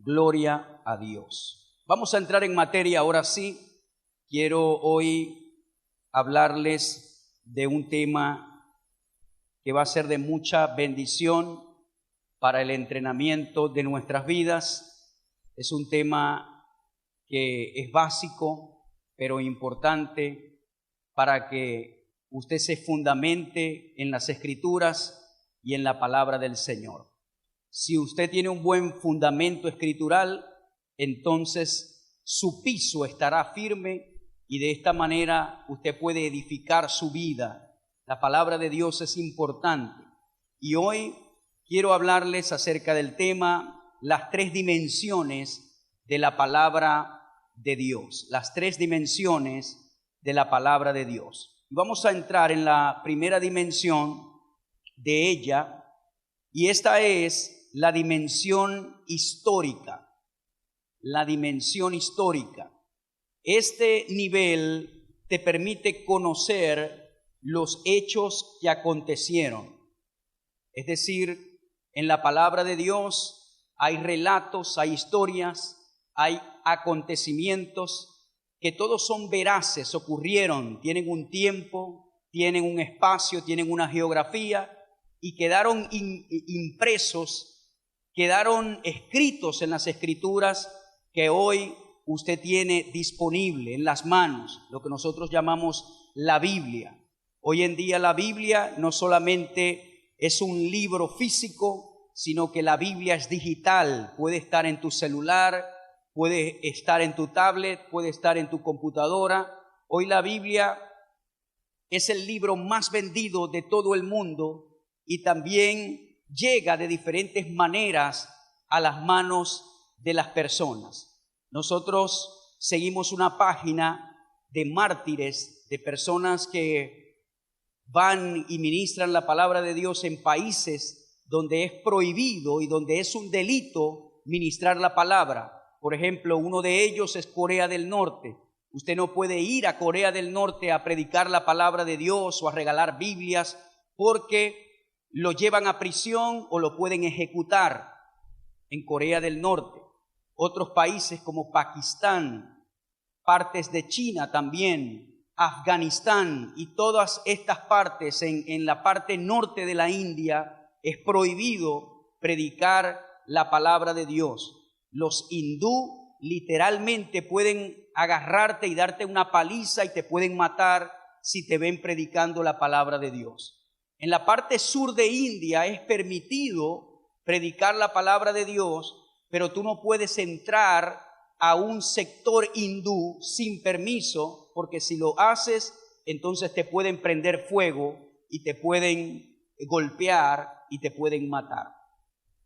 Gloria a Dios. Vamos a entrar en materia ahora sí. Quiero hoy hablarles de un tema que va a ser de mucha bendición para el entrenamiento de nuestras vidas. Es un tema que es básico, pero importante para que usted se fundamente en las Escrituras y en la palabra del Señor. Si usted tiene un buen fundamento escritural, entonces su piso estará firme y de esta manera usted puede edificar su vida. La palabra de Dios es importante. Y hoy quiero hablarles acerca del tema, las tres dimensiones de la palabra de Dios. Las tres dimensiones de la palabra de Dios. Vamos a entrar en la primera dimensión de ella, y esta es la dimensión histórica. La dimensión histórica. Este nivel te permite conocer los hechos que acontecieron. Es decir, en la palabra de Dios hay relatos, hay historias, hay acontecimientos que todos son veraces, ocurrieron, tienen un tiempo, tienen un espacio, tienen una geografía y quedaron impresos, quedaron escritos en las Escrituras que hoy usted tiene disponible en las manos, lo que nosotros llamamos la Biblia. Hoy en día la Biblia no solamente es un libro físico, sino que la Biblia es digital. Puede estar en tu celular, puede estar en tu tablet, puede estar en tu computadora. Hoy la Biblia es el libro más vendido de todo el mundo y también llega de diferentes maneras a las manos de las personas. Nosotros seguimos una página de mártires, de personas que van y ministran la palabra de Dios en países donde es prohibido y donde es un delito ministrar la palabra. Por ejemplo, uno de ellos es Corea del Norte. Usted no puede ir a Corea del Norte a predicar la palabra de Dios o a regalar Biblias porque lo llevan a prisión o lo pueden ejecutar en Corea del Norte. Otros países como Pakistán, partes de China también, Afganistán y todas estas partes en la parte norte de la India es prohibido predicar la palabra de Dios. Los hindú literalmente pueden agarrarte y darte una paliza y te pueden matar si te ven predicando la palabra de Dios. En la parte sur de India es permitido predicar la palabra de Dios, pero tú no puedes entrar a un sector hindú sin permiso, porque si lo haces, entonces te pueden prender fuego y te pueden golpear y te pueden matar.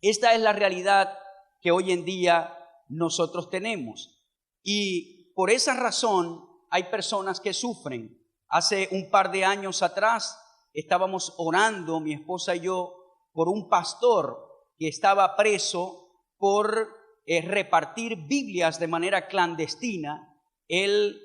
Esta es la realidad que hoy en día nosotros tenemos. Y por esa razón hay personas que sufren. Hace un par de años atrás estábamos orando, mi esposa y yo, por un pastor que estaba preso por repartir Biblias de manera clandestina. Él,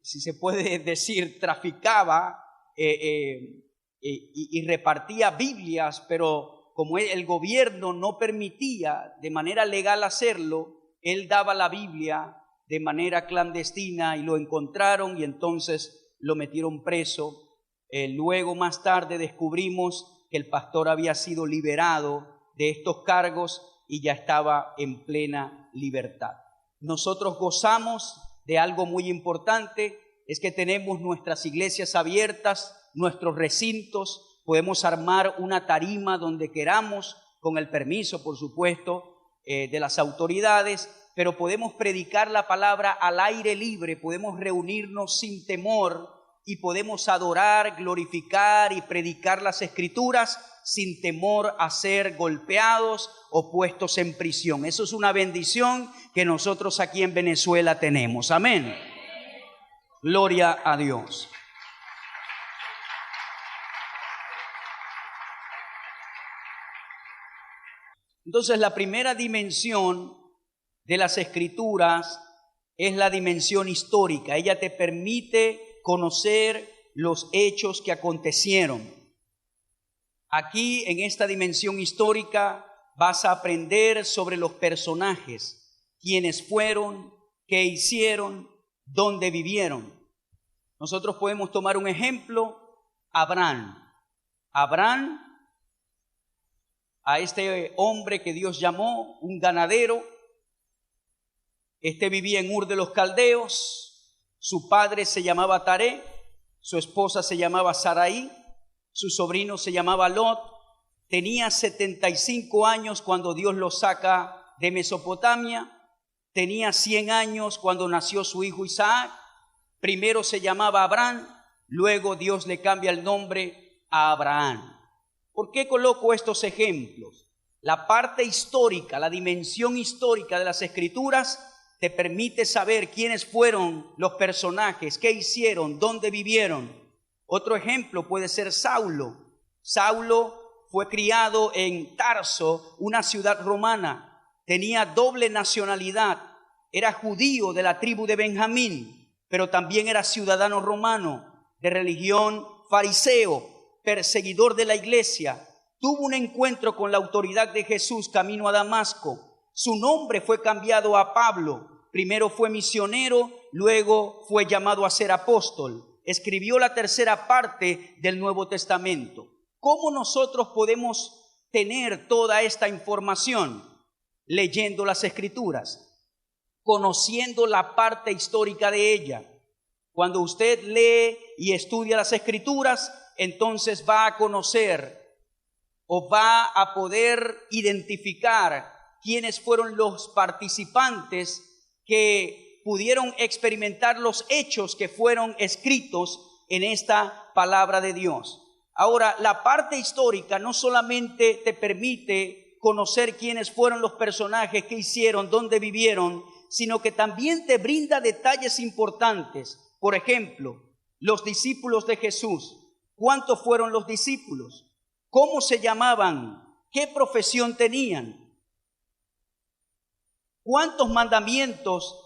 si se puede decir, traficaba y repartía Biblias, pero como el gobierno no permitía de manera legal hacerlo, él daba la Biblia de manera clandestina y lo encontraron y entonces lo metieron preso. Luego más tarde descubrimos que el pastor había sido liberado de estos cargos y ya estaba en plena libertad. Nosotros gozamos de algo muy importante, es que tenemos nuestras iglesias abiertas, nuestros recintos, podemos armar una tarima donde queramos, con el permiso, por supuesto, de las autoridades, pero podemos predicar la palabra al aire libre, podemos reunirnos sin temor y podemos adorar, glorificar y predicar las Escrituras sin temor a ser golpeados o puestos en prisión. Eso es una bendición que nosotros aquí en Venezuela tenemos. Amén. Gloria a Dios. Entonces, la primera dimensión de las Escrituras es la dimensión histórica. Ella te permite conocer los hechos que acontecieron. Aquí, en esta dimensión histórica, vas a aprender sobre los personajes, quiénes fueron, qué hicieron, dónde vivieron. Nosotros podemos tomar un ejemplo, Abraham. Abraham, a este hombre que Dios llamó, un ganadero, vivía en Ur de los Caldeos, su padre se llamaba Taré, su esposa se llamaba Sarai, su sobrino se llamaba Lot, tenía 75 años cuando Dios lo saca de Mesopotamia, tenía 100 años cuando nació su hijo Isaac, primero se llamaba Abraham, luego Dios le cambia el nombre a Abraham. ¿Por qué coloco estos ejemplos? La parte histórica, la dimensión histórica de las Escrituras te permite saber quiénes fueron los personajes, qué hicieron, dónde vivieron. Otro ejemplo puede ser Saulo. Saulo fue criado en Tarso, una ciudad romana. Tenía doble nacionalidad. Era judío de la tribu de Benjamín, pero también era ciudadano romano, de religión fariseo, perseguidor de la iglesia. Tuvo un encuentro con la autoridad de Jesús camino a Damasco. Su nombre fue cambiado a Pablo. Primero fue misionero, luego fue llamado a ser apóstol. Escribió la tercera parte del Nuevo Testamento. ¿Cómo nosotros podemos tener toda esta información? Leyendo las Escrituras, conociendo la parte histórica de ella. Cuando usted lee y estudia las Escrituras, entonces va a conocer o va a poder identificar quiénes fueron los participantes que pudieron experimentar los hechos que fueron escritos en esta palabra de Dios. Ahora, la parte histórica no solamente te permite conocer quiénes fueron los personajes, qué hicieron, dónde vivieron, sino que también te brinda detalles importantes. Por ejemplo, los discípulos de Jesús. ¿Cuántos fueron los discípulos? ¿Cómo se llamaban? ¿Qué profesión tenían? ¿Cuántos mandamientos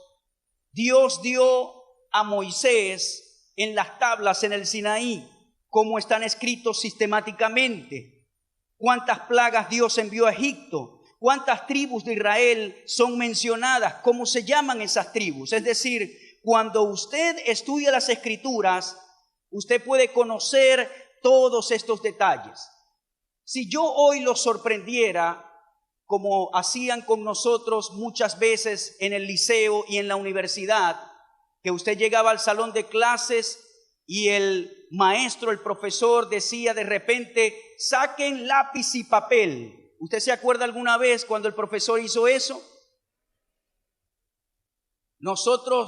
Dios dio a Moisés en las tablas en el Sinaí? ¿Cómo están escritos sistemáticamente? ¿Cuántas plagas Dios envió a Egipto? ¿Cuántas tribus de Israel son mencionadas? ¿Cómo se llaman esas tribus? Es decir, cuando usted estudia las Escrituras, usted puede conocer todos estos detalles. Si yo hoy los sorprendiera, como hacían con nosotros muchas veces en el liceo y en la universidad, que usted llegaba al salón de clases y el maestro, el profesor decía de repente, saquen lápiz y papel. ¿Usted se acuerda alguna vez cuando el profesor hizo eso?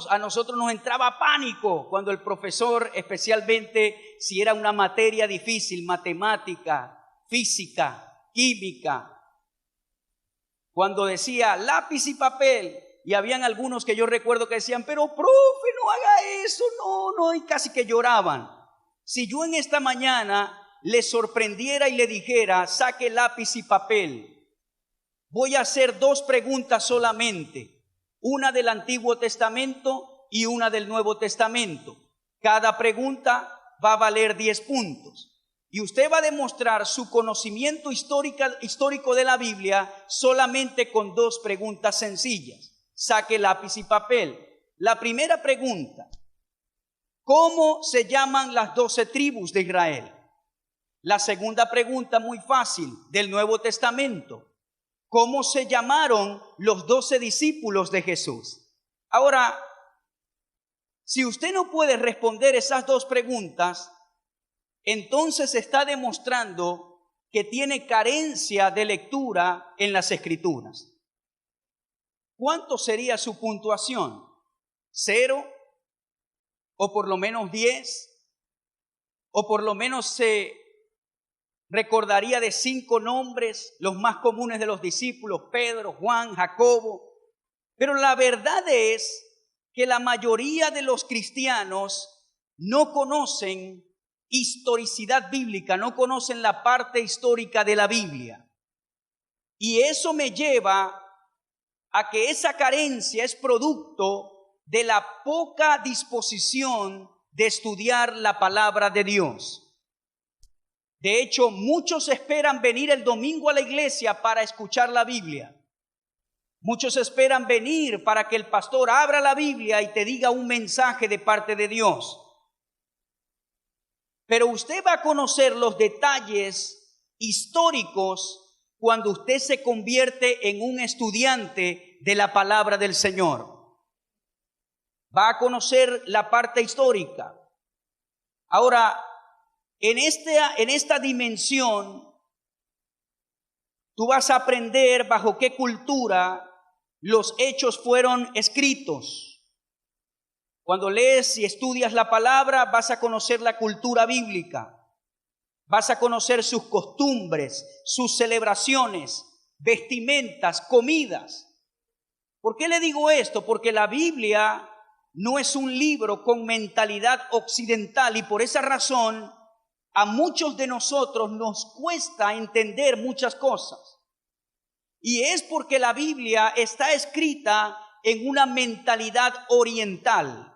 A nosotros nos entraba pánico cuando el profesor, especialmente si era una materia difícil, matemática, física, química, cuando decía lápiz y papel, y habían algunos que yo recuerdo que decían, pero profe, no haga eso, no, y casi que lloraban. Si yo en esta mañana le sorprendiera y le dijera, saque lápiz y papel, voy a hacer dos preguntas solamente, una del Antiguo Testamento y una del Nuevo Testamento. Cada pregunta va a valer 10 puntos. Y usted va a demostrar su conocimiento histórico de la Biblia solamente con dos preguntas sencillas. Saque lápiz y papel. La primera pregunta, ¿cómo se llaman las 12 tribus de Israel? La segunda pregunta, muy fácil, del Nuevo Testamento. ¿Cómo se llamaron los 12 discípulos de Jesús? Ahora, si usted no puede responder esas dos preguntas, entonces está demostrando que tiene carencia de lectura en las Escrituras. ¿Cuánto sería su puntuación? ¿0? ¿O por lo menos 10? ¿O por lo menos se recordaría de 5 nombres, los más comunes de los discípulos, Pedro, Juan, Jacobo? Pero la verdad es que la mayoría de los cristianos no conocen historicidad bíblica, no conocen la parte histórica de la Biblia. Y eso me lleva a que esa carencia es producto de la poca disposición de estudiar la palabra de Dios. De hecho, muchos esperan venir el domingo a la iglesia para escuchar la Biblia. Muchos esperan venir para que el pastor abra la Biblia y te diga un mensaje de parte de Dios. Pero usted va a conocer los detalles históricos cuando usted se convierte en un estudiante de la palabra del Señor. Va a conocer la parte histórica. Ahora, en esta dimensión, tú vas a aprender bajo qué cultura los hechos fueron escritos. Cuando lees y estudias la palabra, vas a conocer la cultura bíblica. Vas a conocer sus costumbres, sus celebraciones, vestimentas, comidas. ¿Por qué le digo esto? Porque la Biblia no es un libro con mentalidad occidental y por esa razón a muchos de nosotros nos cuesta entender muchas cosas. Y es porque la Biblia está escrita en una mentalidad oriental.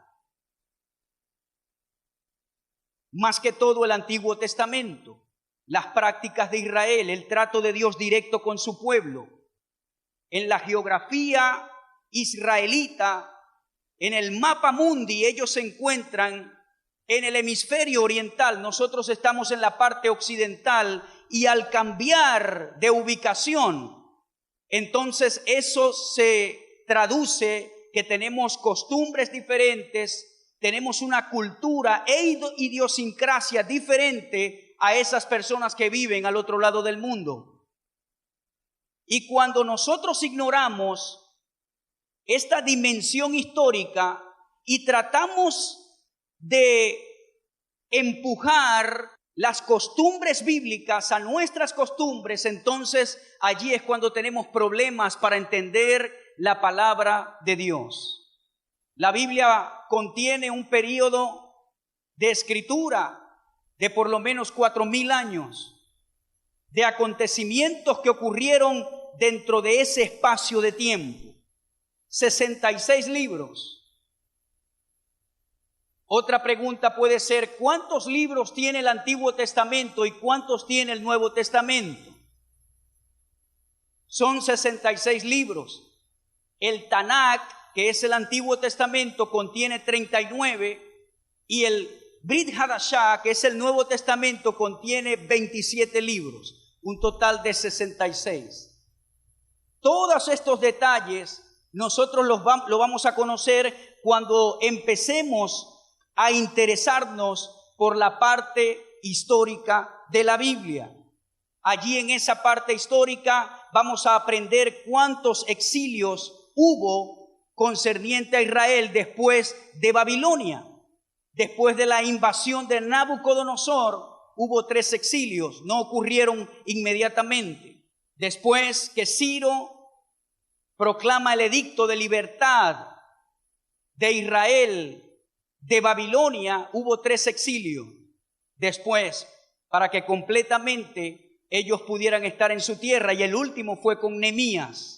Más que todo el Antiguo Testamento, las prácticas de Israel, el trato de Dios directo con su pueblo. En la geografía israelita, en el mapa mundi, ellos se encuentran en el hemisferio oriental, nosotros estamos en la parte occidental, y al cambiar de ubicación, entonces eso se traduce que tenemos costumbres diferentes, tenemos una cultura e idiosincrasia diferente a esas personas que viven al otro lado del mundo. Y cuando nosotros ignoramos esta dimensión histórica y tratamos de empujar las costumbres bíblicas a nuestras costumbres, entonces allí es cuando tenemos problemas para entender la palabra de Dios. La Biblia contiene un periodo de escritura de por lo menos 4,000 años, de acontecimientos que ocurrieron dentro de ese espacio de tiempo. 66 libros. Otra pregunta puede ser, ¿cuántos libros tiene el Antiguo Testamento y cuántos tiene el Nuevo Testamento? Son 66 libros. El Tanakh, que es el Antiguo Testamento, contiene 39 y el Brit Hadashah, que es el Nuevo Testamento, contiene 27 libros, un total de 66. Todos estos detalles nosotros lo vamos a conocer cuando empecemos a interesarnos por la parte histórica de la Biblia. Allí en esa parte histórica vamos a aprender cuántos exilios hubo concerniente a Israel después de Babilonia. Después de la invasión de Nabucodonosor hubo 3 exilios, no ocurrieron inmediatamente. Después que Ciro proclama el edicto de libertad de Israel de Babilonia, hubo 3 exilios. Después, para que completamente ellos pudieran estar en su tierra, y el último fue con Nehemías,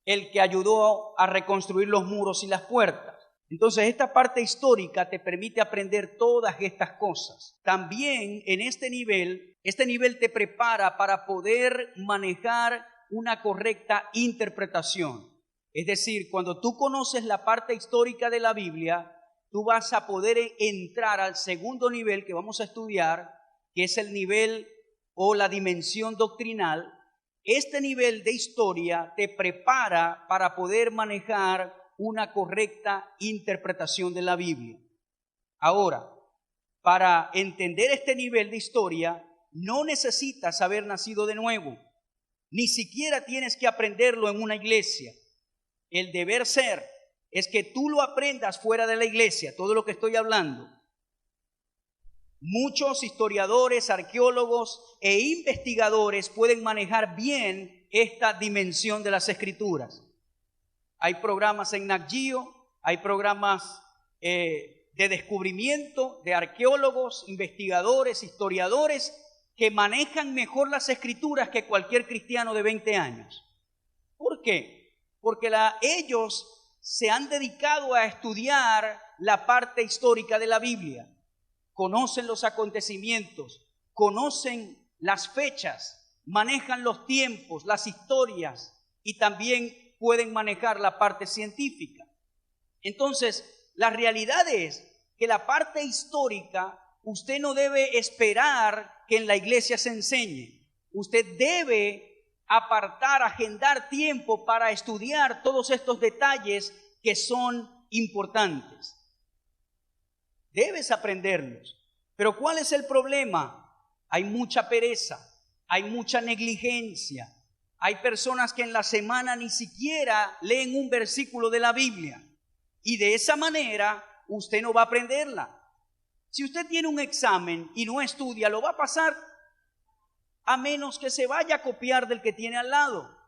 el que ayudó a reconstruir los muros y las puertas. Entonces, esta parte histórica te permite aprender todas estas cosas. También en este nivel te prepara para poder manejar una correcta interpretación. Es decir, cuando tú conoces la parte histórica de la Biblia, tú vas a poder entrar al segundo nivel que vamos a estudiar, que es el nivel o la dimensión doctrinal. Este nivel de historia te prepara para poder manejar una correcta interpretación de la Biblia. Ahora, para entender este nivel de historia, no necesitas haber nacido de nuevo. Ni siquiera tienes que aprenderlo en una iglesia. El deber ser es que tú lo aprendas fuera de la iglesia, todo lo que estoy hablando. Muchos historiadores, arqueólogos e investigadores pueden manejar bien esta dimensión de las Escrituras. Hay programas en Nat Geo, hay programas de descubrimiento de arqueólogos, investigadores, historiadores que manejan mejor las Escrituras que cualquier cristiano de 20 años. ¿Por qué? Porque ellos se han dedicado a estudiar la parte histórica de la Biblia. Conocen los acontecimientos, conocen las fechas, manejan los tiempos, las historias y también pueden manejar la parte científica. Entonces, la realidad es que la parte histórica usted no debe esperar que en la iglesia se enseñe. Usted debe apartar, agendar tiempo para estudiar todos estos detalles que son importantes. Debes aprenderlos. Pero ¿cuál es el problema? Hay mucha pereza, hay mucha negligencia. Hay personas que en la semana ni siquiera leen un versículo de la Biblia. Y de esa manera usted no va a aprenderla. Si usted tiene un examen y no estudia, lo va a pasar a menos que se vaya a copiar del que tiene al lado.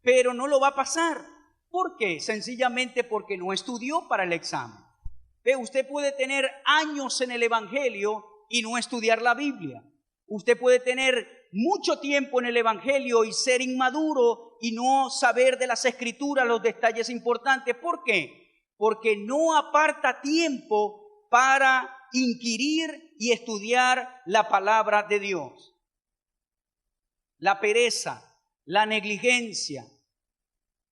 Pero no lo va a pasar. ¿Por qué? Sencillamente porque no estudió para el examen. Ve, usted puede tener años en el Evangelio y no estudiar la Biblia. Usted puede tener mucho tiempo en el Evangelio y ser inmaduro y no saber de las Escrituras los detalles importantes. ¿Por qué? Porque no aparta tiempo para inquirir y estudiar la palabra de Dios. La pereza, la negligencia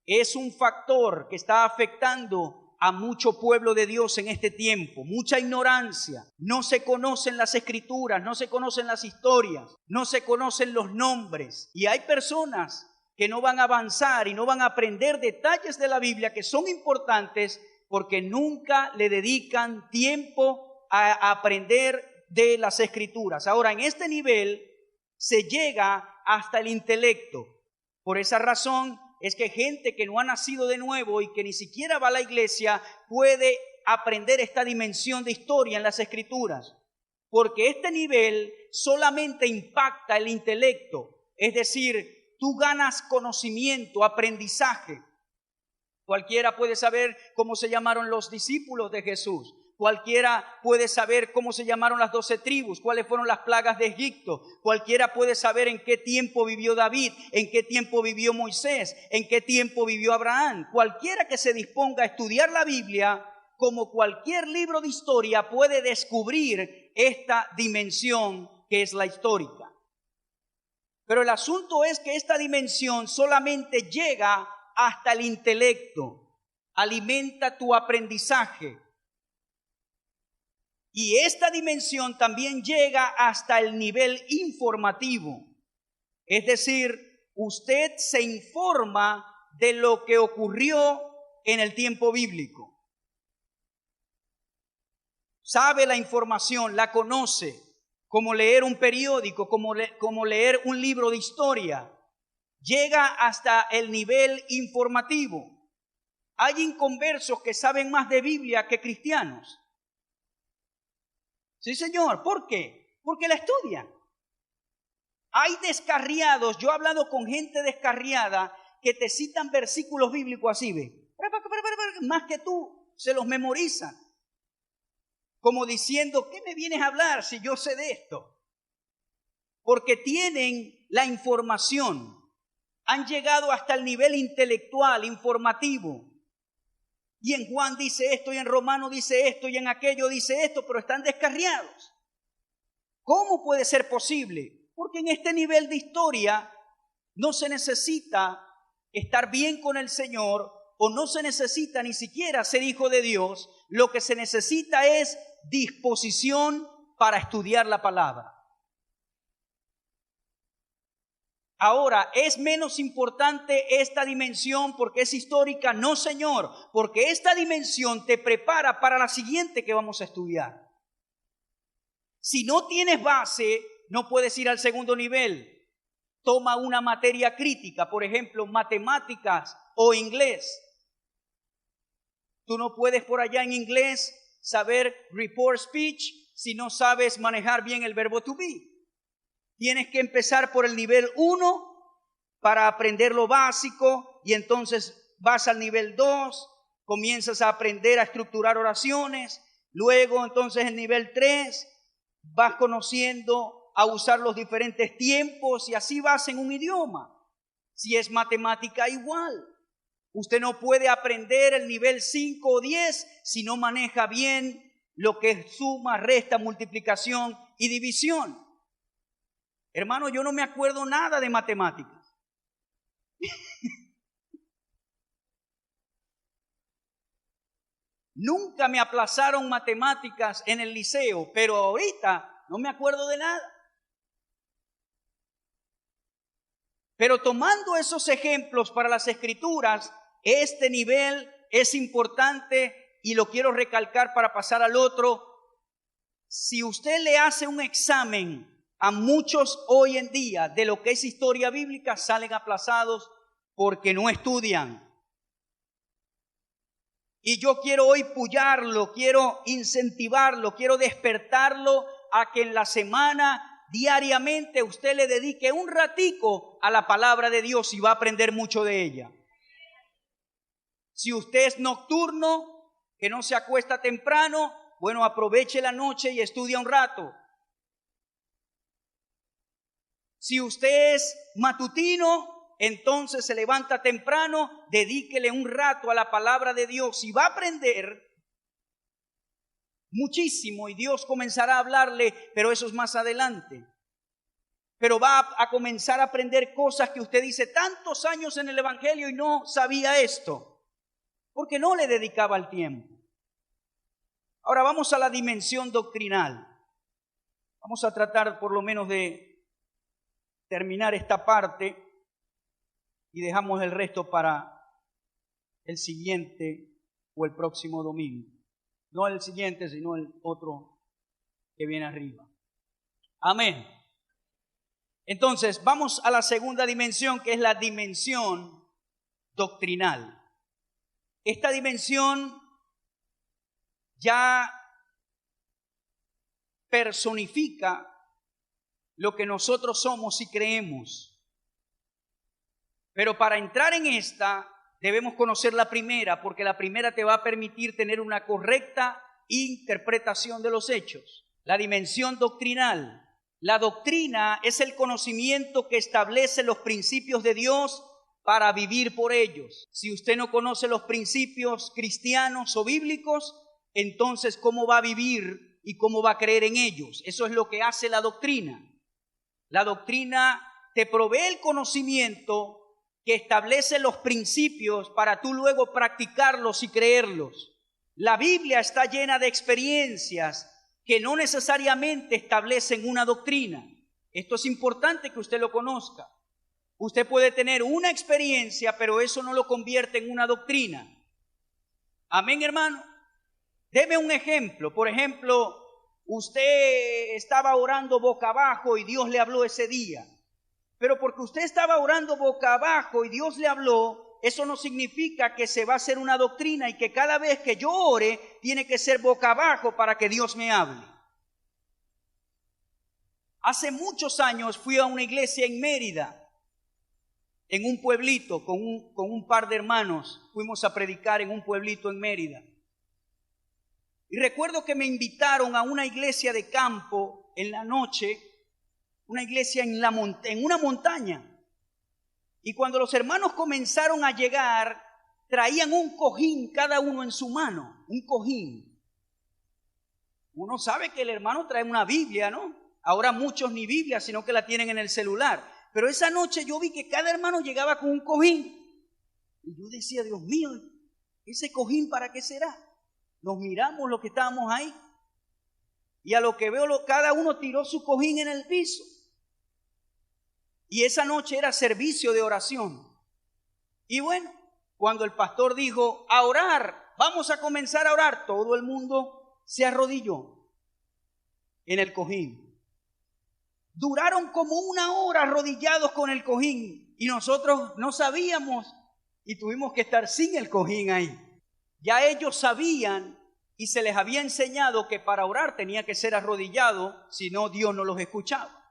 es un factor que está afectando a mucho pueblo de Dios en este tiempo. Mucha ignorancia. No se conocen las Escrituras, no se conocen las historias, no se conocen los nombres. Y hay personas que no van a avanzar y no van a aprender detalles de la Biblia que son importantes porque nunca le dedican tiempo a aprender de las Escrituras. Ahora, en este nivel se llega hasta el intelecto. Por esa razón es que gente que no ha nacido de nuevo y que ni siquiera va a la iglesia puede aprender esta dimensión de historia en las Escrituras. Porque este nivel solamente impacta el intelecto. Es decir, tú ganas conocimiento, aprendizaje. Cualquiera puede saber cómo se llamaron los discípulos de Jesús. Cualquiera puede saber cómo se llamaron las 12 tribus, cuáles fueron las plagas de Egipto. Cualquiera puede saber en qué tiempo vivió David, en qué tiempo vivió Moisés, en qué tiempo vivió Abraham. Cualquiera que se disponga a estudiar la Biblia, como cualquier libro de historia, puede descubrir esta dimensión que es la histórica. Pero el asunto es que esta dimensión solamente llega hasta el intelecto, alimenta tu aprendizaje. Y esta dimensión también llega hasta el nivel informativo. Es decir, usted se informa de lo que ocurrió en el tiempo bíblico. Sabe la información, la conoce, como leer un periódico, como leer un libro de historia. Llega hasta el nivel informativo. Hay inconversos que saben más de Biblia que cristianos. Sí, señor. ¿Por qué? Porque la estudian. Hay descarriados. Yo he hablado con gente descarriada que te citan versículos bíblicos así, ve. Más que tú, se los memorizan. Como diciendo, ¿qué me vienes a hablar si yo sé de esto? Porque tienen la información. Han llegado hasta el nivel intelectual, informativo. Y en Juan dice esto, y en Romano dice esto, y en aquello dice esto, pero están descarriados. ¿Cómo puede ser posible? Porque en este nivel de historia no se necesita estar bien con el Señor, o no se necesita ni siquiera ser hijo de Dios. Lo que se necesita es disposición para estudiar la palabra. Ahora, ¿es menos importante esta dimensión porque es histórica? No, señor, porque esta dimensión te prepara para la siguiente que vamos a estudiar. Si no tienes base, no puedes ir al segundo nivel. Toma una materia crítica, por ejemplo, matemáticas o inglés. Tú no puedes por allá en inglés saber report speech si no sabes manejar bien el verbo to be. Tienes que empezar por el nivel 1 para aprender lo básico y entonces vas al nivel 2, comienzas a aprender a estructurar oraciones, luego entonces el nivel 3 vas conociendo a usar los diferentes tiempos y así vas en un idioma. Si es matemática igual, usted no puede aprender el nivel 5 o 10 si no maneja bien lo que es suma, resta, multiplicación y división. Hermano, yo no me acuerdo nada de matemáticas. Nunca me aplazaron matemáticas en el liceo, pero ahorita no me acuerdo de nada. Pero tomando esos ejemplos para las Escrituras, este nivel es importante y lo quiero recalcar para pasar al otro. Si usted le hace un examen a muchos hoy en día de lo que es historia bíblica, salen aplazados porque no estudian. Y yo quiero hoy puyarlo, quiero incentivarlo, quiero despertarlo a que en la semana, diariamente, usted le dedique un ratico a la palabra de Dios y va a aprender mucho de ella. Si usted es nocturno, que no se acuesta temprano, bueno, aproveche la noche y estudia un rato. Si usted es matutino, entonces se levanta temprano, dedíquele un rato a la palabra de Dios y va a aprender muchísimo y Dios comenzará a hablarle, pero eso es más adelante. Pero va a comenzar a aprender cosas que usted dice, tantos años en el Evangelio y no sabía esto, porque no le dedicaba el tiempo. Ahora vamos a la dimensión doctrinal. Vamos a tratar por lo menos de terminar esta parte y dejamos el resto para el siguiente o el próximo domingo. No el siguiente, sino el otro que viene arriba. Amén. Entonces, vamos a la segunda dimensión, que es la dimensión doctrinal. Esta dimensión ya personifica lo que nosotros somos y creemos. Pero para entrar en esta, debemos conocer la primera, porque la primera te va a permitir tener una correcta interpretación de los hechos. La dimensión doctrinal. La doctrina es el conocimiento que establece los principios de Dios para vivir por ellos. Si usted no conoce los principios cristianos o bíblicos, entonces ¿cómo va a vivir y cómo va a creer en ellos? Eso es lo que hace la doctrina. La doctrina te provee el conocimiento que establece los principios para tú luego practicarlos y creerlos. La Biblia está llena de experiencias que no necesariamente establecen una doctrina. Esto es importante que usted lo conozca. Usted puede tener una experiencia, pero eso no lo convierte en una doctrina. Amén, hermano. Deme un ejemplo. Por ejemplo, usted estaba orando boca abajo y Dios le habló ese día. Pero porque usted estaba orando boca abajo y Dios le habló, eso no significa que se va a hacer una doctrina y que cada vez que yo ore tiene que ser boca abajo para que Dios me hable. Hace muchos años fui a una iglesia en Mérida, en un pueblito, con un par de hermanos. Fuimos a predicar en un pueblito en Mérida. Y recuerdo que me invitaron a una iglesia de campo en la noche, una iglesia en una montaña. Y cuando los hermanos comenzaron a llegar, traían un cojín cada uno en su mano, un cojín. Uno sabe que el hermano trae una Biblia, ¿no? Ahora muchos ni Biblia, sino que la tienen en el celular. Pero esa noche yo vi que cada hermano llegaba con un cojín. Y yo decía, Dios mío, ¿ese cojín para qué será? Nos miramos los que estábamos ahí. Y a lo que veo, cada uno tiró su cojín en el piso. Y esa noche era servicio de oración. Y bueno, cuando el pastor dijo, a orar, vamos a comenzar a orar, todo el mundo se arrodilló en el cojín. Duraron como 1 hora arrodillados con el cojín y nosotros no sabíamos y tuvimos que estar sin el cojín ahí. Ya ellos sabían y se les había enseñado que para orar tenía que ser arrodillado, si no Dios no los escuchaba.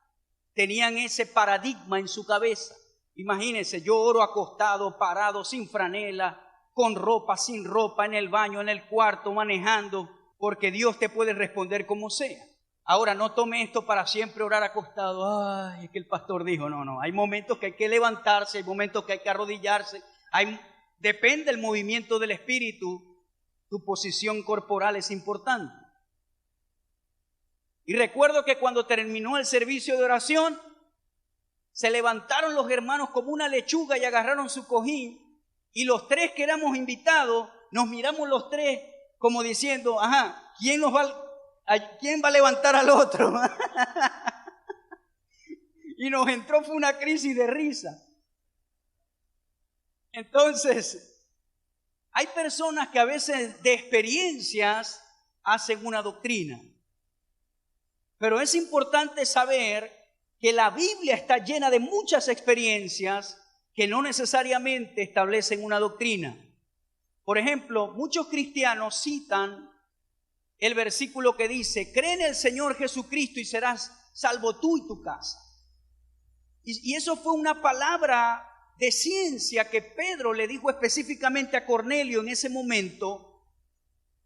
Tenían ese paradigma en su cabeza. Imagínense, yo oro acostado, parado, sin franela, con ropa, sin ropa, en el baño, en el cuarto, manejando, porque Dios te puede responder como sea. Ahora, no tome esto para siempre orar acostado. Ay, es que el pastor dijo, no, hay momentos que hay que levantarse, hay momentos que hay que arrodillarse. Depende del movimiento del espíritu, tu posición corporal es importante. Y recuerdo que cuando terminó el servicio de oración, se levantaron los hermanos como una lechuga y agarraron su cojín, y los tres que éramos invitados, nos miramos los tres como diciendo, ajá, ¿quién va a levantar al otro? Y nos entró fue una crisis de risa. Entonces, hay personas que a veces de experiencias hacen una doctrina. Pero es importante saber que la Biblia está llena de muchas experiencias que no necesariamente establecen una doctrina. Por ejemplo, muchos cristianos citan el versículo que dice, cree en el Señor Jesucristo y serás salvo tú y tu casa. Y eso fue una palabra de ciencia que Pedro le dijo específicamente a Cornelio en ese momento,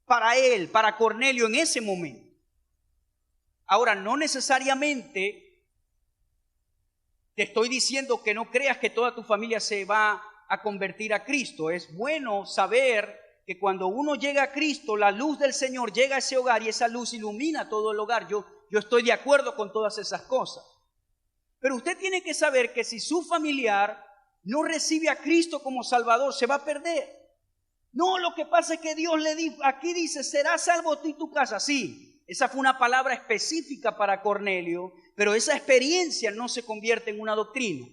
para Cornelio en ese momento. Ahora, no necesariamente te estoy diciendo que no creas que toda tu familia se va a convertir a Cristo. Es bueno saber que cuando uno llega a Cristo, la luz del Señor llega a ese hogar y esa luz ilumina todo el hogar. Yo estoy de acuerdo con todas esas cosas. Pero usted tiene que saber que si su familiar no recibe a Cristo como Salvador, se va a perder. No, lo que pasa es que Dios le dijo, aquí dice, serás salvo tú y tu casa. Sí, esa fue una palabra específica para Cornelio, pero esa experiencia no se convierte en una doctrina.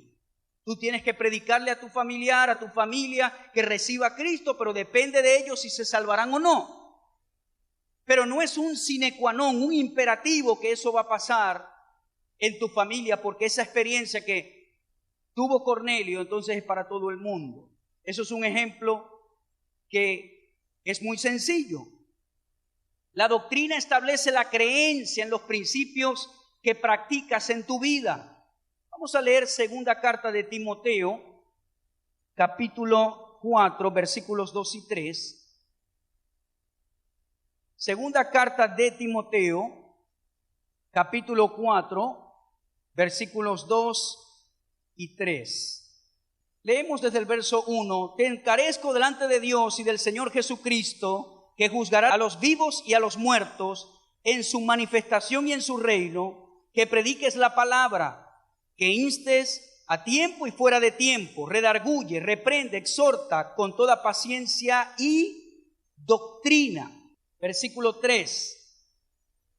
Tú tienes que predicarle a tu familiar, a tu familia, que reciba a Cristo, pero depende de ellos si se salvarán o no. Pero no es un sine qua non, un imperativo que eso va a pasar en tu familia, porque esa experiencia que tuvo Cornelio, entonces es para todo el mundo. Eso es un ejemplo que es muy sencillo. La doctrina establece la creencia en los principios que practicas en tu vida. Vamos a leer segunda carta de Timoteo, capítulo 4, versículos 2 y 3. Segunda carta de Timoteo, capítulo 4, versículos 2 y 3. Leemos desde el verso 1. Te encarezco delante de Dios y del Señor Jesucristo, que juzgará a los vivos y a los muertos en su manifestación y en su reino, que prediques la palabra, que instes a tiempo y fuera de tiempo, redarguye, reprende, exhorta con toda paciencia y doctrina. Versículo 3.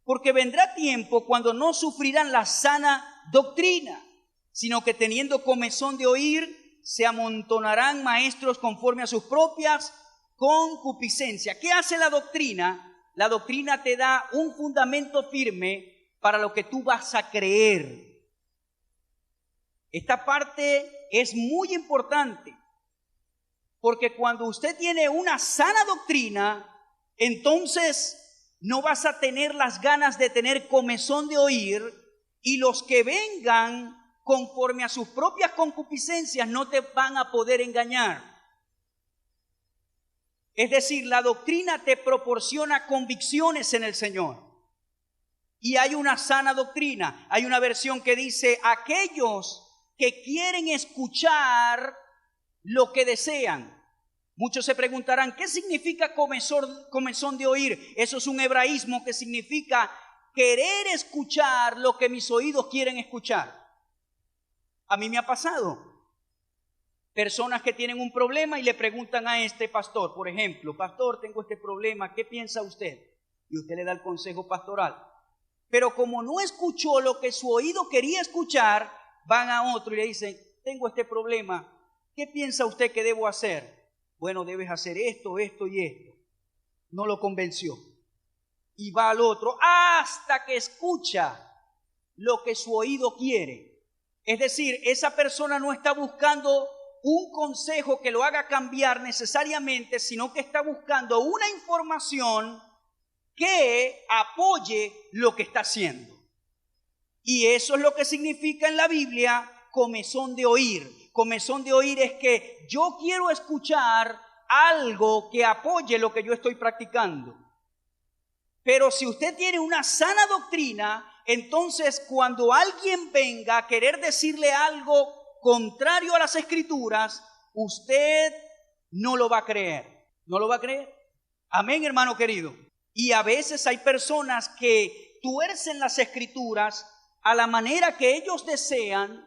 Porque vendrá tiempo cuando no sufrirán la sana doctrina, sino que teniendo comezón de oír, se amontonarán maestros conforme a sus propias concupiscencias. ¿Qué hace la doctrina? La doctrina te da un fundamento firme para lo que tú vas a creer. Esta parte es muy importante, porque cuando usted tiene una sana doctrina, entonces no vas a tener las ganas de tener comezón de oír, y los que vengan conforme a sus propias concupiscencias no te van a poder engañar. Es decir, la doctrina te proporciona convicciones en el Señor. Y hay una sana doctrina. Hay una versión que dice, aquellos que quieren escuchar lo que desean. Muchos se preguntarán, ¿qué significa comezón de oír? Eso es un hebraísmo que significa querer escuchar lo que mis oídos quieren escuchar. A mí me ha pasado. Personas que tienen un problema y le preguntan a este pastor, por ejemplo, pastor, tengo este problema, ¿qué piensa usted? Y usted le da el consejo pastoral. Pero como no escuchó lo que su oído quería escuchar, van a otro y le dicen, tengo este problema, ¿qué piensa usted que debo hacer? Bueno, debes hacer esto, esto y esto. No lo convenció. Y va al otro hasta que escucha lo que su oído quiere. Es decir, esa persona no está buscando un consejo que lo haga cambiar necesariamente, sino que está buscando una información que apoye lo que está haciendo. Y eso es lo que significa en la Biblia comezón de oír. Comezón de oír es que yo quiero escuchar algo que apoye lo que yo estoy practicando. Pero si usted tiene una sana doctrina, entonces cuando alguien venga a querer decirle algo contrario a las Escrituras, usted no lo va a creer. ¿No lo va a creer? Amén, hermano querido. Y a veces hay personas que tuercen las Escrituras a la manera que ellos desean,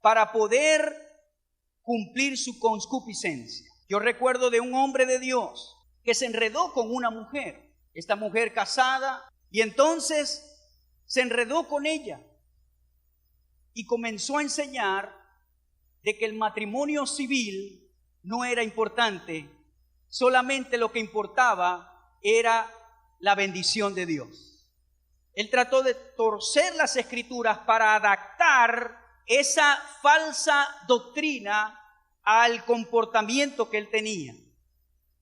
para poder cumplir su concupiscencia. Yo recuerdo de un hombre de Dios que se enredó con una mujer, esta mujer casada, y entonces se enredó con ella y comenzó a enseñar de que el matrimonio civil no era importante, solamente lo que importaba era la bendición de Dios. Él trató de torcer las escrituras para adaptar esa falsa doctrina al comportamiento que él tenía.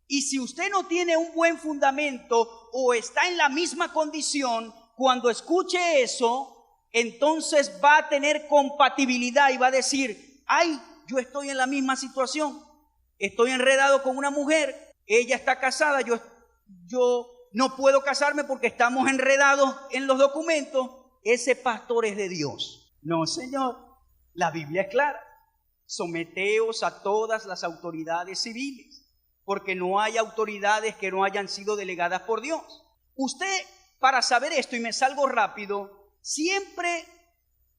Y si usted no tiene un buen fundamento o está en la misma condición, cuando escuche eso, entonces va a tener compatibilidad y va a decir, ay, yo estoy en la misma situación, estoy enredado con una mujer, ella está casada, yo no puedo casarme porque estamos enredados en los documentos, ese pastor es de Dios. No, señor, la Biblia es clara, someteos a todas las autoridades civiles, porque no hay autoridades que no hayan sido delegadas por Dios. Usted, para saber esto, y me salgo rápido, siempre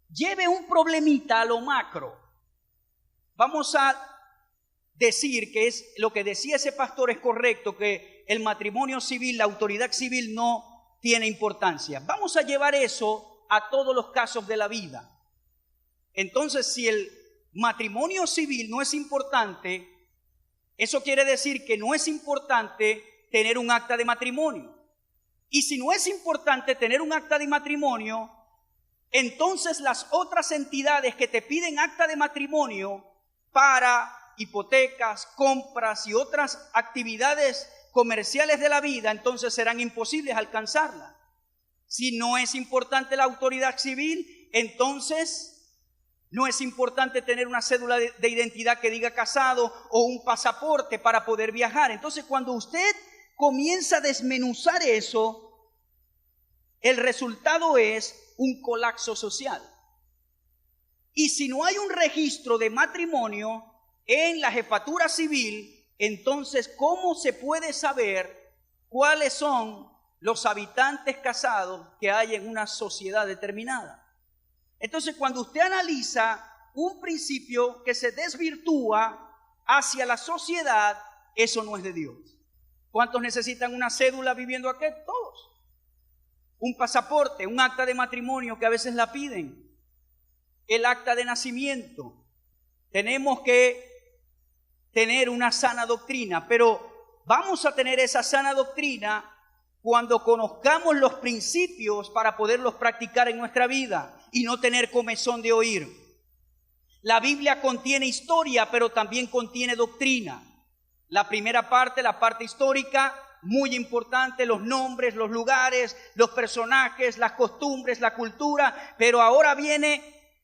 lleve un problemita a lo macro. Vamos a decir que es lo que decía ese pastor es correcto, que el matrimonio civil, la autoridad civil no tiene importancia. Vamos a llevar eso a todos los casos de la vida. Entonces, si el matrimonio civil no es importante, eso quiere decir que no es importante tener un acta de matrimonio. Y si no es importante tener un acta de matrimonio, entonces las otras entidades que te piden acta de matrimonio para hipotecas, compras y otras actividades comerciales de la vida, entonces serán imposibles alcanzarla. Si no es importante la autoridad civil, entonces no es importante tener una cédula de identidad que diga casado o un pasaporte para poder viajar. Entonces, cuando usted comienza a desmenuzar eso, el resultado es un colapso social. Y si no hay un registro de matrimonio en la jefatura civil, entonces, ¿cómo se puede saber cuáles son los habitantes casados que hay en una sociedad determinada? Entonces, cuando usted analiza un principio que se desvirtúa hacia la sociedad, eso no es de Dios. ¿Cuántos necesitan una cédula viviendo aquí? Todos. Un pasaporte, un acta de matrimonio que a veces la piden, el acta de nacimiento. Tenemos que tener una sana doctrina, pero vamos a tener esa sana doctrina cuando conozcamos los principios para poderlos practicar en nuestra vida y no tener comezón de oír. La Biblia contiene historia, pero también contiene doctrina. La primera parte, la parte histórica, muy importante, los nombres, los lugares, los personajes, las costumbres, la cultura, pero ahora viene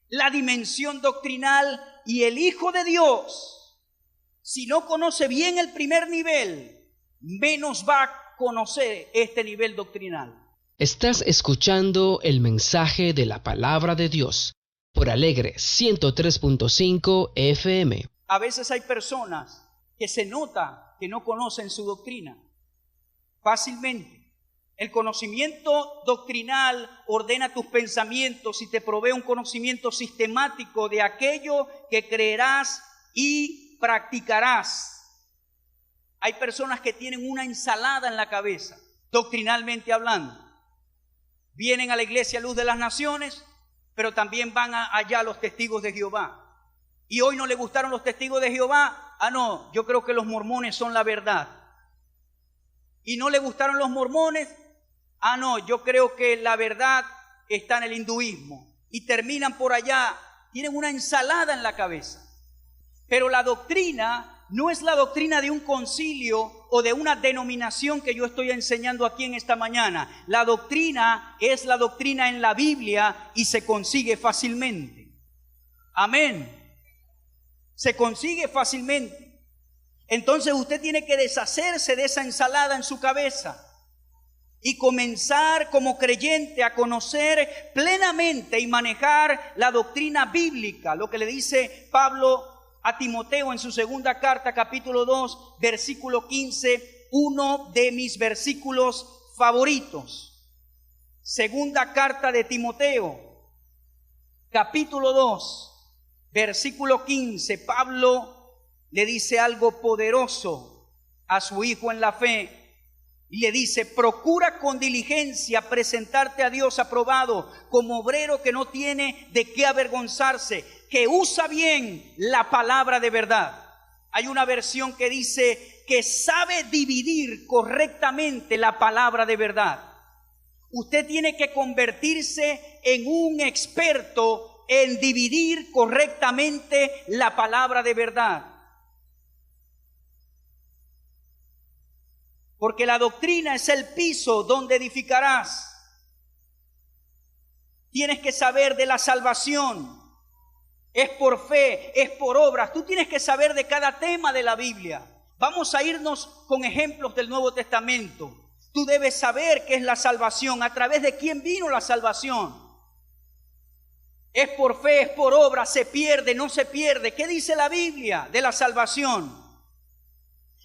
la dimensión doctrinal y el Hijo de Dios, si no conoce bien el primer nivel, menos va a conocer este nivel doctrinal. Estás escuchando el mensaje de la palabra de Dios por Alegre 103.5 FM. A veces hay personas que se nota que no conocen su doctrina fácilmente. El conocimiento doctrinal ordena tus pensamientos y te provee un conocimiento sistemático de aquello que creerás y practicarás. Hay personas que tienen una ensalada en la cabeza, doctrinalmente hablando. Vienen a la iglesia Luz de las Naciones, pero también van allá a los testigos de Jehová. Y hoy no le gustaron los testigos de Jehová. No, yo creo que los mormones son la verdad. Y no le gustaron los mormones. No, yo creo que la verdad está en el hinduismo. Y terminan por allá, tienen una ensalada en la cabeza. Pero la doctrina no es la doctrina de un concilio o de una denominación que yo estoy enseñando aquí en esta mañana. La doctrina es la doctrina en la Biblia y se consigue fácilmente. Amén. Se consigue fácilmente. Entonces usted tiene que deshacerse de esa ensalada en su cabeza y comenzar como creyente a conocer plenamente y manejar la doctrina bíblica, lo que le dice Pablo a Timoteo en su segunda carta, capítulo 2, versículo 15, uno de mis versículos favoritos. Segunda carta de Timoteo, capítulo 2, versículo 15, Pablo le dice algo poderoso a su hijo en la fe. Y le dice: procura con diligencia presentarte a Dios aprobado, como obrero que no tiene de qué avergonzarse, que usa bien la palabra de verdad. Hay una versión que dice que sabe dividir correctamente la palabra de verdad. Usted tiene que convertirse en un experto en dividir correctamente la palabra de verdad. Porque la doctrina es el piso donde edificarás. Tienes que saber de la salvación. Es por fe, es por obras. Tú tienes que saber de cada tema de la Biblia. Vamos a irnos con ejemplos del Nuevo Testamento. Tú debes saber qué es la salvación, a través de quién vino la salvación. Es por fe, es por obras, se pierde, no se pierde. ¿Qué dice la Biblia de la salvación?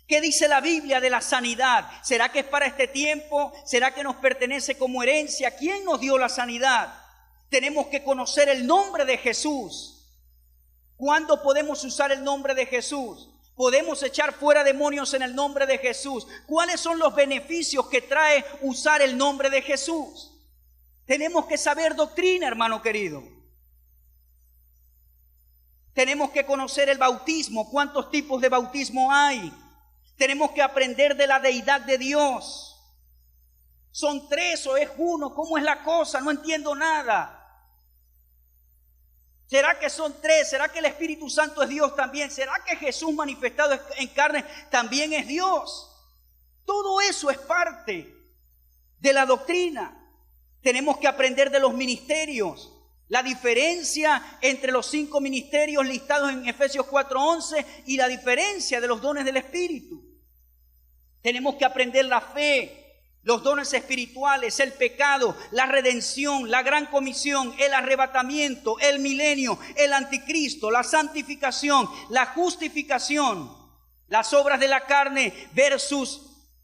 ¿Qué dice la Biblia de la sanidad? ¿Será que es para este tiempo? ¿Será que nos pertenece como herencia? ¿Quién nos dio la sanidad? Tenemos que conocer el nombre de Jesús. ¿Cuándo podemos usar el nombre de Jesús? Podemos echar fuera demonios en el nombre de Jesús. ¿Cuáles son los beneficios que trae usar el nombre de Jesús? Tenemos que saber doctrina, hermano querido. Tenemos que conocer el bautismo. ¿Cuántos tipos de bautismo hay? Tenemos que aprender de la deidad de Dios. ¿Son 3 o es 1? ¿Cómo es la cosa? No entiendo nada. ¿Será que son 3? ¿Será que el Espíritu Santo es Dios también? ¿Será que Jesús manifestado en carne también es Dios? Todo eso es parte de la doctrina. Tenemos que aprender de los ministerios. La diferencia entre los 5 ministerios listados en Efesios 4:11 y la diferencia de los dones del Espíritu. Tenemos que aprender la fe, los dones espirituales, el pecado, la redención, la gran comisión, el arrebatamiento, el milenio, el anticristo, la santificación, la justificación, las obras de la carne versus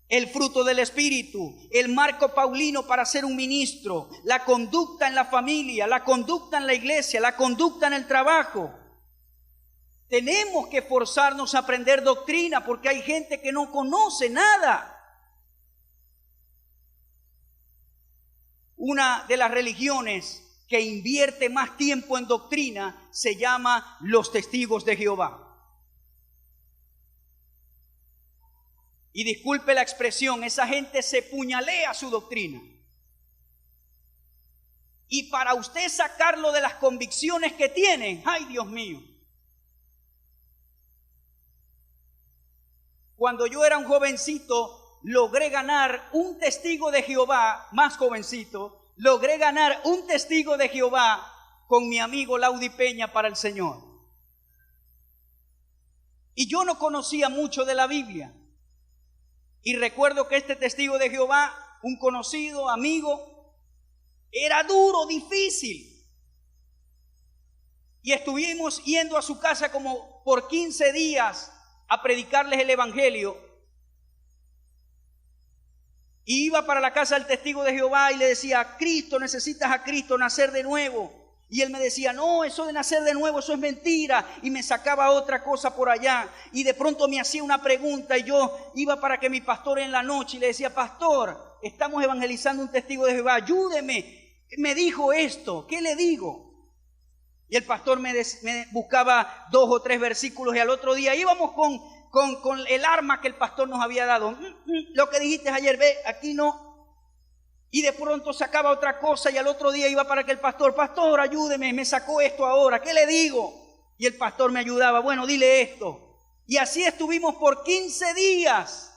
el fruto del Espíritu, el marco paulino para ser un ministro, la conducta en la familia, la conducta en la iglesia, la conducta en el trabajo. Tenemos que forzarnos a aprender doctrina porque hay gente que no conoce nada. Una de las religiones que invierte más tiempo en doctrina se llama los Testigos de Jehová. Y disculpe la expresión, esa gente se puñalea su doctrina. Y para usted sacarlo de las convicciones que tienen, ¡ay Dios mío! Cuando yo era un jovencito, logré ganar un testigo de Jehová, más jovencito, logré ganar un testigo de Jehová con mi amigo Laudi Peña para el Señor. Y yo no conocía mucho de la Biblia. Y recuerdo que este testigo de Jehová, un conocido, amigo, era duro, difícil. Y estuvimos yendo a su casa como por 15 días a predicarles el evangelio. Y iba para la casa del testigo de Jehová y le decía: Cristo, necesitas a Cristo, nacer de nuevo. Y él me decía: no, eso de nacer de nuevo, eso es mentira. Y me sacaba otra cosa por allá. Y de pronto me hacía una pregunta y yo iba para que mi pastor en la noche y le decía: pastor, estamos evangelizando un testigo de Jehová, ayúdeme. Me dijo esto, ¿qué le digo? Y el pastor me buscaba 2 o 3 versículos y al otro día íbamos con el arma que el pastor nos había dado. Lo que dijiste ayer, ve, aquí no. Y de pronto sacaba otra cosa y al otro día iba para que el pastor: pastor, ayúdeme, me sacó esto ahora, ¿qué le digo? Y el pastor me ayudaba: bueno, dile esto. Y así estuvimos por 15 días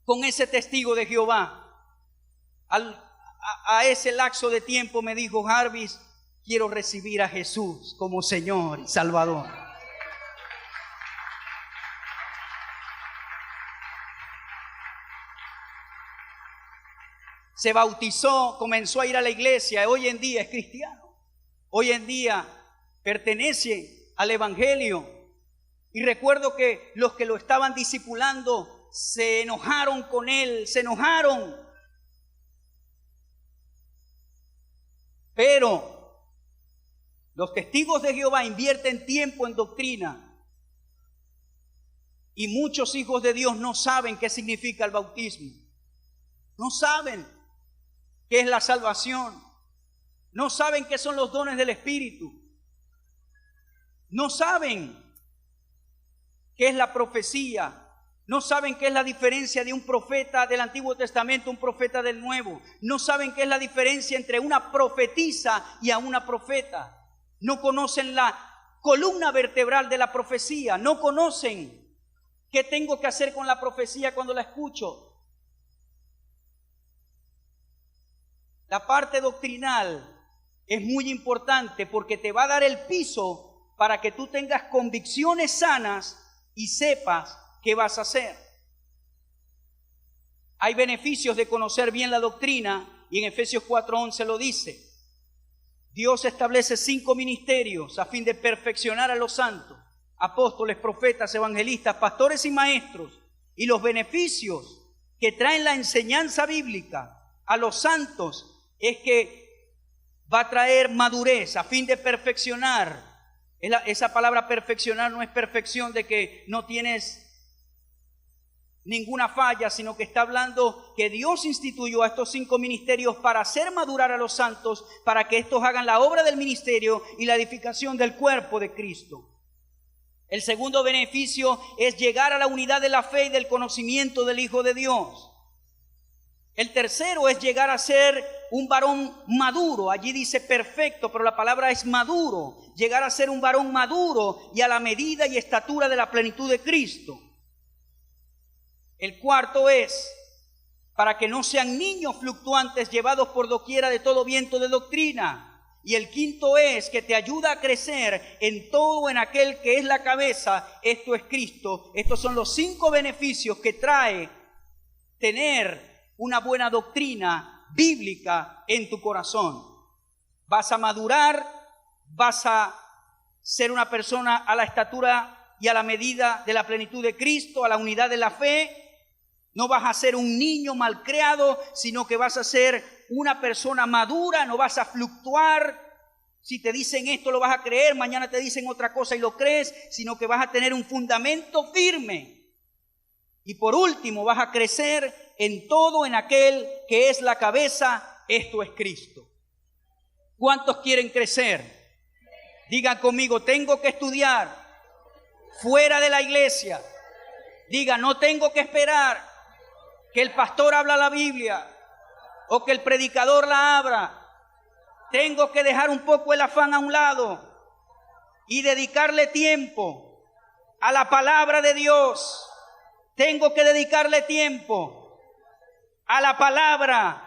con ese testigo de Jehová. A ese lapso de tiempo me dijo: Jarvis, quiero recibir a Jesús como Señor y Salvador. Se bautizó, comenzó a ir a la iglesia, hoy en día es cristiano. Hoy en día pertenece al evangelio. Y recuerdo que los que lo estaban discipulando se enojaron con él, se enojaron. Pero Los testigos de Jehová invierten tiempo en doctrina. Y muchos hijos de Dios no saben qué significa el bautismo. No saben qué es la salvación. No saben qué son los dones del Espíritu. No saben qué es la profecía. No saben qué es la diferencia de un profeta del Antiguo Testamento, un profeta del Nuevo. No saben qué es la diferencia entre una profetisa y a una profeta. No conocen la columna vertebral de la profecía. No conocen qué tengo que hacer con la profecía cuando la escucho. La parte doctrinal es muy importante porque te va a dar el piso para que tú tengas convicciones sanas y sepas qué vas a hacer. Hay beneficios de conocer bien la doctrina y en Efesios 4:11 lo dice. Dios establece 5 ministerios a fin de perfeccionar a los santos, apóstoles, profetas, evangelistas, pastores y maestros. Y los beneficios que traen la enseñanza bíblica a los santos es que va a traer madurez a fin de perfeccionar. Esa palabra perfeccionar no es perfección de que no tienes ninguna falla, sino que está hablando que Dios instituyó a estos 5 ministerios para hacer madurar a los santos, para que estos hagan la obra del ministerio y la edificación del cuerpo de Cristo. El segundo beneficio es llegar a la unidad de la fe y del conocimiento del Hijo de Dios. El tercero es llegar a ser un varón maduro. Allí dice perfecto, pero la palabra es maduro. Llegar a ser un varón maduro y a la medida y estatura de la plenitud de Cristo. El cuarto es para que no sean niños fluctuantes llevados por doquiera de todo viento de doctrina. Y el quinto es que te ayuda a crecer en todo en aquel que es la cabeza, esto es Cristo. Estos son los 5 beneficios que trae tener una buena doctrina bíblica en tu corazón. Vas a madurar, vas a ser una persona a la estatura y a la medida de la plenitud de Cristo, a la unidad de la fe. No vas a ser un niño malcriado, sino que vas a ser una persona madura, no vas a fluctuar. Si te dicen esto lo vas a creer, mañana te dicen otra cosa y lo crees, sino que vas a tener un fundamento firme. Y por último vas a crecer en todo en aquel que es la cabeza, esto es Cristo. ¿Cuántos quieren crecer? Digan conmigo, tengo que estudiar fuera de la iglesia. Diga, no tengo que esperar que el pastor habla la Biblia o que el predicador la abra. Tengo que dejar un poco el afán a un lado y dedicarle tiempo a la palabra de Dios. Tengo que dedicarle tiempo a la palabra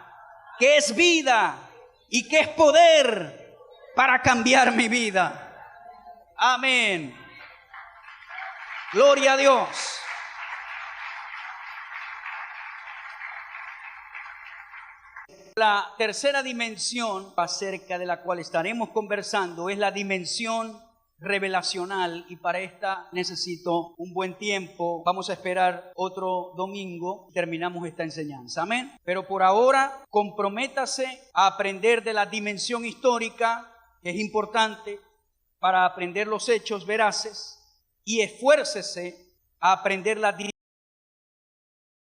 que es vida y que es poder para cambiar mi vida. Amén. Gloria a Dios. La tercera dimensión acerca de la cual estaremos conversando es la dimensión revelacional, y para esta necesito un buen tiempo. Vamos a esperar otro domingo, terminamos esta enseñanza, amén. Pero por ahora, comprométase a aprender de la dimensión histórica, que es importante para aprender los hechos veraces, y esfuércese a aprender la dimensión